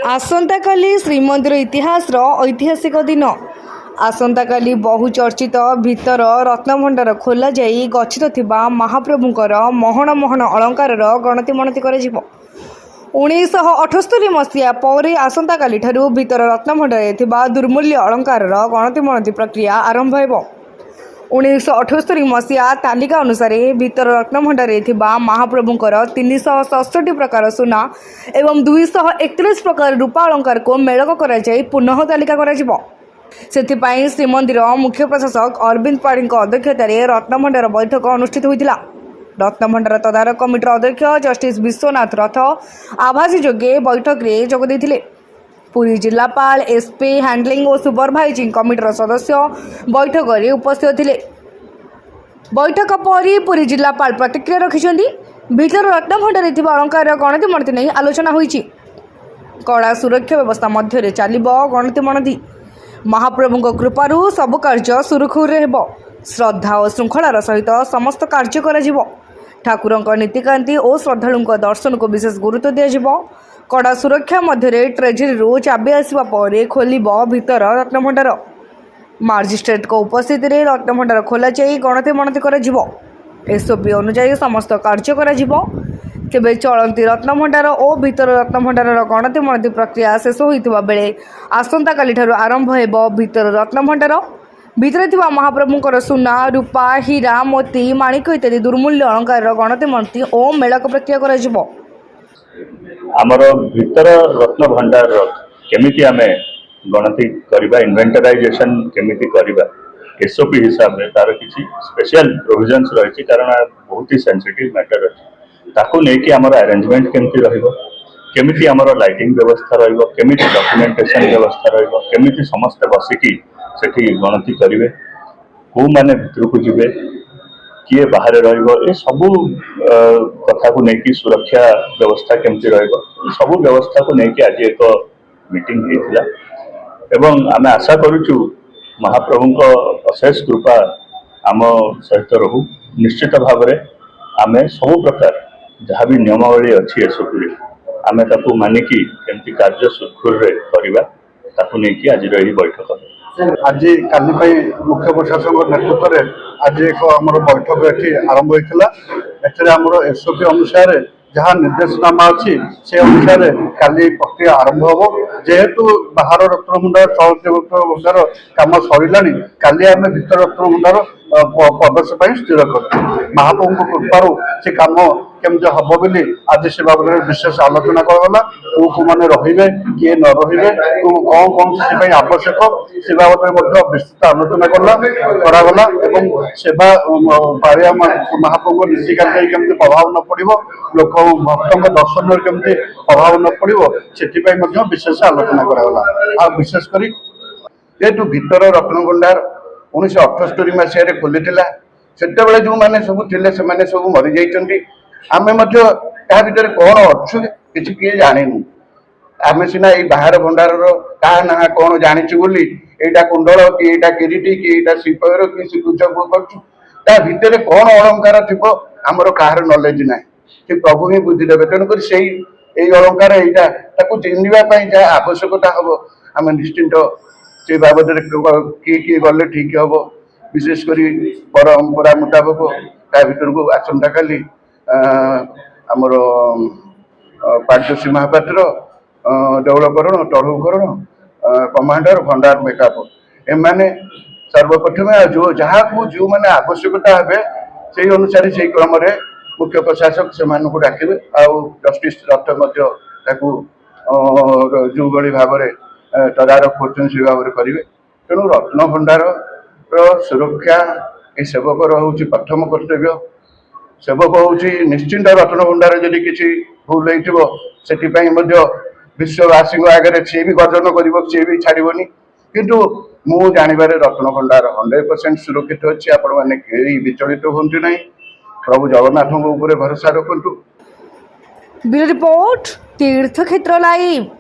आसंता काली श्रीमंदिर इतिहास ऐतिहासिक दिन। आसंता काली बहुचर्चित भितर रत्नभंडार खोल जाई गच्छित थिबा महाप्रभुंकर महण महण अलंकार गणति मणति कर 1978 मसीहा पर आसंता काली ठारू भितर रत्नभंडार थिबा दुर्मूल्य अलंकार गणति मणति प्रक्रिया आरंभ हेबो। 1978 मसीहा तालिका अनुसार भितर रत्नभंडार महाप्रभुंकर 367 प्रकार सुना एवं 231 प्रकार रूपा अलंकार को मेलक कर पुनः तालिका कर श्रीमंदिर मुख्य प्रशासक अरविंद पाढ़ी अध्यक्षतार रत्नभंडार बैठक अनुष्ठित होता। रत्नभंडार तदारक कमिटर अध्यक्ष जस्टिस विश्वनाथ रथ आभासी जोगे बैठक में जोगदे। पुरी जिलापाल एसपी हैंडलिंग और सुपरभाइजिंग कमिटर सदस्य बैठक में उपस्थित थे। बैठक पर पुरी जिलापाल प्रतिक्रिया रखिंट भीतर रत्नभंडार अलंकार गणति मणति नहीं आलोचना होईछि। कड़ा सुरक्षा व्यवस्था मध्य चलिबो गणति मणति। महाप्रभु कृपारू सब कार्य सुरखुर हेबो। श्रद्धा और श्रृंखलार सहित समस्त कार्य करा ठाकुरंक नीतिकांति और श्रद्धालुंक दर्शन को विशेष गुरुत्व दिया। कड़ा सुरक्षा मध्य ट्रेजरी चाबी आसवा पर खोल भीतर रत्नभंडार। माजिस्ट्रेट को उपस्थित रत्नभंडार खोल जाई गणति मणति कर एसओपी अनुसार समस्त कार्य कर तेबे चलती रत्नभंडार और भीतर रत्नभंडार गणति मणति प्रक्रिया शेष होता बेले आसंता काली ठारू आरंभ हेबो भीतर रत्नभंडार। भितर थिबा महाप्रभुंकर सुना रूपा हीरा मोती माणिक इत्यादि दुर्मूल्य अलंकार गणति मणति और मेलक प्रक्रिया कर आमर भीतर रत्न भंडार केमिति आमे गणति करिबा इन्वेंटराइजेशन केमिति करिबा एसओपी हिसाब रे तार किछि स्पेशल प्रोविजंस रहिछि कारण बहुत ही सेंसिटिव मैटर अछि ताकू नै कि हमर अरेंजमेंट केमिति रहिबो केमिति हमर लाइटिंग व्यवस्था रहिबो केमिति डॉक्यूमेंटेशन व्यवस्था रहिबो केमिति समस्त बसिकी सेठी गणति करिवे को माने भितर को जिवे किए बाहर रही सबू कथा को लेकिन सुरक्षा व्यवस्था केमती सबू व्यवस्था को लेकिन आज एक मीटिंग होता एवं आम आशा करुचु महाप्रभु अशेष कृपा आम सहित रहू निश्चित भाव में आम सब प्रकार जहाँ भी नियमावली अच्छी एसओपी आम ताकू मानिकी केमती कार्य सुरखुर करवा आज बैठक आज काली मुख्य प्रशासन नेतृत्व में आज एक आम बैठक ये आरंभ होता आमर एसओपी अनुसार जहाँ निर्देशनामा अच्छी से अनुसार काली प्रक्रिया आरंभ हम जेहेतु बाहर रत्नभंडार चलती रत्नभंडार कम सरला काली आम भीतर रत्नभंडार प्रवेश स्थिर कर महाप्रभु कृपारू से कम केमती हम बोली आज से बाबद विशेष आलोचना कराला को मैंने रे किए न रे कौन कौन से आवश्यक से बाबद में विस्तृत आलोचना करागला सेवा पारिया महाप्रभु नीतिकांति केमती प्रभाव न पड़ो लोक भक्त दर्शन केमती प्रभाव न पड़ो से विशेष आलोचना करागला विशेषकर जेहेतु भीतर रत्नभंडार 1978 मसीह खोली से जो मैंने सब थे सब मरी जाइए आम भर कौन अच्छु कि किए जानू आम सीना ये बाहर भंडार क्या ना कौन जाचु बोली यहाँ कुंडल कि यहाँ किरीटी कि यहाँ श्रीपयर कि श्रीकुच कर भितर कौन अलंकार थी आमर कहार नॉलेज ना कि प्रभु ही बुझीदे तेणुक से अलंकार यहाँ चिन्हवाई जहाँ आवश्यकता हम आम निश्चिंत से बाबद किए गले ठीक हम विशेषकर परंपरा मुताबक ता भर को आसंता काली आमर पार्श्वसी महापात्र देवलकरण टढ़ुकरण कमांडर भंडार मेकअप एमाने सर्वप्रथम जो जहाँ को जो मैंने आवश्यकता हे से अनुसार से क्रम मुख्य प्रशासक से डाके जस्टिस रथ जो भाई भाव तदारख कर से भाव में करेंगे तेणु रत्न भंडार सुरक्षा ये सेवकर हूँ प्रथम कर्तव्य सेवक हूँ निश्चिंत रत्न भंडार जदि किसी भूल हो विश्ववासी आगे सी भी गर्जन कर सी भी छाड़बनी किंतु मु जानवर रत्न भंडार 100% सुरक्षित अच्छी आपण मैंने विचलित हूँ ना प्रभु जगन्नाथ भरोसा रखु। ब्यूरो रिपोर्ट तीर्थक्षेत्र लाइव।